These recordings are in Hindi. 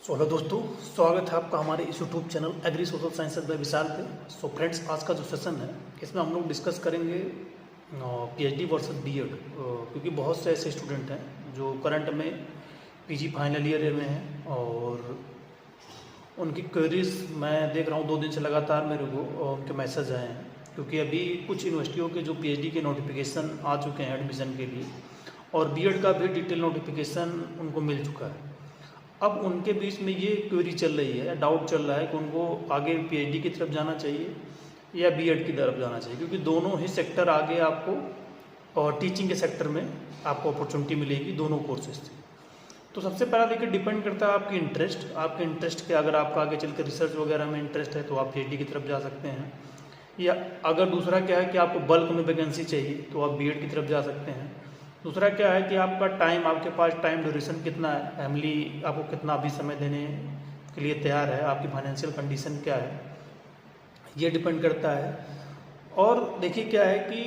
हेलो दोस्तों, स्वागत है आपका हमारे इस YouTube channel agri social sciences by Vishal पे। सो फ्रेंड्स, आज का जो सेशन है इसमें हम लोग डिस्कस करेंगे पीएचडी वर्सेस बीएड, क्योंकि बहुत से ऐसे स्टूडेंट हैं जो करंट में पीजी फाइनल ईयर में हैं और उनकी क्वेरीज मैं देख रहा हूँ 2 दिन से लगातार मेरे को उनके मैसेज आए हैं, क्योंकि अभी कुछ यूनिवर्सिटियों के जो पीएचडी के नोटिफिकेशन आ चुके हैं एडमिशन के लिए और बीएड का भी डिटेल नोटिफिकेशन उनको मिल चुका है। अब उनके बीच में ये क्वेरी चल रही है, डाउट चल रहा है कि उनको आगे पीएचडी की तरफ जाना चाहिए या बीएड की तरफ जाना चाहिए, क्योंकि दोनों ही सेक्टर आगे आपको और टीचिंग के सेक्टर में आपको अपॉर्चुनिटी मिलेगी दोनों कोर्सेज से। तो सबसे पहला देखिए, डिपेंड करता है आपकी इंटरेस्ट, आपके इंटरेस्ट के अगर आपका आगे चल कर रिसर्च वगैरह में इंटरेस्ट है तो आप पीएचडी की तरफ जा सकते हैं, या अगर दूसरा क्या है कि आपको बल्क में वैकेंसी चाहिए तो आप बीएड की तरफ जा सकते हैं। दूसरा क्या है कि आपका टाइम, आपके पास टाइम ड्यूरेशन कितना है, फैमिली आपको कितना अभी समय देने के लिए तैयार है, आपकी फाइनेंशियल कंडीशन क्या है, ये डिपेंड करता है। और देखिए क्या है कि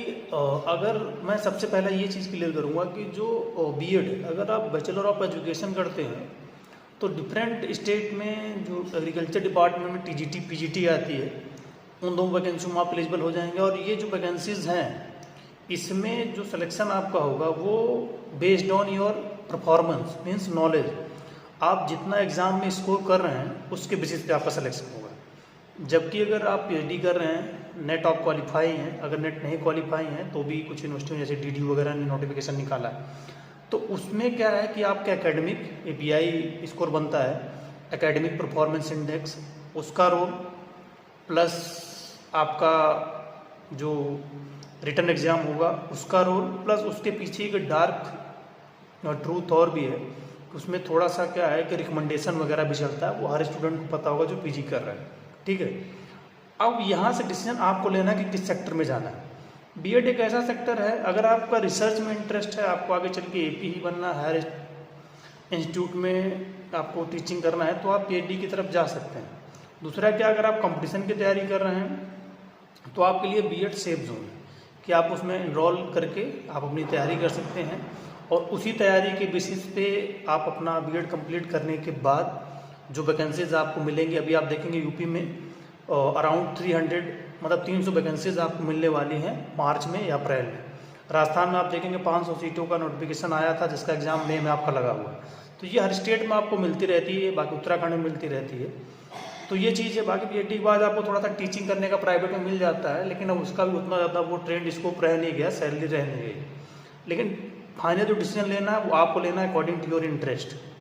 अगर मैं सबसे पहले ये चीज़ क्लियर करूँगा कि जो बीएड, अगर आप बैचलर ऑफ एजुकेशन करते हैं तो डिफरेंट स्टेट में जो एग्रीकल्चर डिपार्टमेंट में टीजीटी पीजीटी आती है, उन 2 वैकेंसी में आप एलिजिबल हो जाएंगे। और ये जो वैकेंसीज हैं इसमें जो सिलेक्शन आपका होगा वो based on your performance means knowledge, आप जितना एग्ज़ाम में स्कोर कर रहे हैं उसके बेसिस पे आपका सिलेक्शन होगा। जबकि अगर आप पीएचडी कर रहे हैं, नेट आप क्वालिफाई हैं, अगर नेट नहीं क्वालिफाई हैं तो भी कुछ यूनिवर्सिटी में जैसे डीडी वगैरह ने नोटिफिकेशन निकाला है, तो उसमें क्या है कि आपका एकेडमिक एपीआई स्कोर बनता है, एकेडमिक परफॉर्मेंस इंडेक्स, उसका रोल प्लस आपका जो रिटर्न एग्ज़ाम होगा उसका रोल, प्लस उसके पीछे एक डार्क ट्रूथ और भी है, उसमें थोड़ा सा क्या है कि रिकमेंडेशन वगैरह भी चलता है, वो हर स्टूडेंट को पता होगा जो पीजी कर रहा है, ठीक है। अब यहाँ से डिसीजन आपको लेना है कि किस सेक्टर में जाना है। बीएड एक ऐसा सेक्टर है, अगर आपका रिसर्च में इंटरेस्ट है, आपको आगे चल के एपी ही बनना है, हायर इंस्टीट्यूट में आपको टीचिंग करना है, तो आप पीएचडी की तरफ जा सकते हैं। दूसरा क्या, अगर आप कंपटीशन की तैयारी कर रहे हैं तो आपके लिए बीएड सेफ जोन है कि आप उसमें इनरोल करके आप अपनी तैयारी कर सकते हैं और उसी तैयारी के बेसिस पे आप अपना बीएड कंप्लीट करने के बाद जो वैकेंसीज आपको मिलेंगी, अभी आप देखेंगे यूपी में अराउंड 300 मतलब 300 वैकेंसीज आपको मिलने वाली हैं मार्च में या अप्रैल में। राजस्थान में आप देखेंगे 500 सीटों का नोटिफिकेशन आया था जिसका एग्ज़ाम मई में आपका लगा हुआ। तो ये हर स्टेट में आपको मिलती रहती है, बाकी उत्तराखंड में मिलती रहती है। तो ये चीज़ है। बाकी पीएचडी के बाद आपको थोड़ा सा टीचिंग करने का प्राइवेट में मिल जाता है, लेकिन अब उसका भी उतना ज़्यादा वो ट्रेंड स्कोप रह नहीं गया, सैलरी रह नहीं गई। लेकिन फाइनल जो डिसीजन लेना है वो आपको लेना है अकॉर्डिंग टू योर इंटरेस्ट।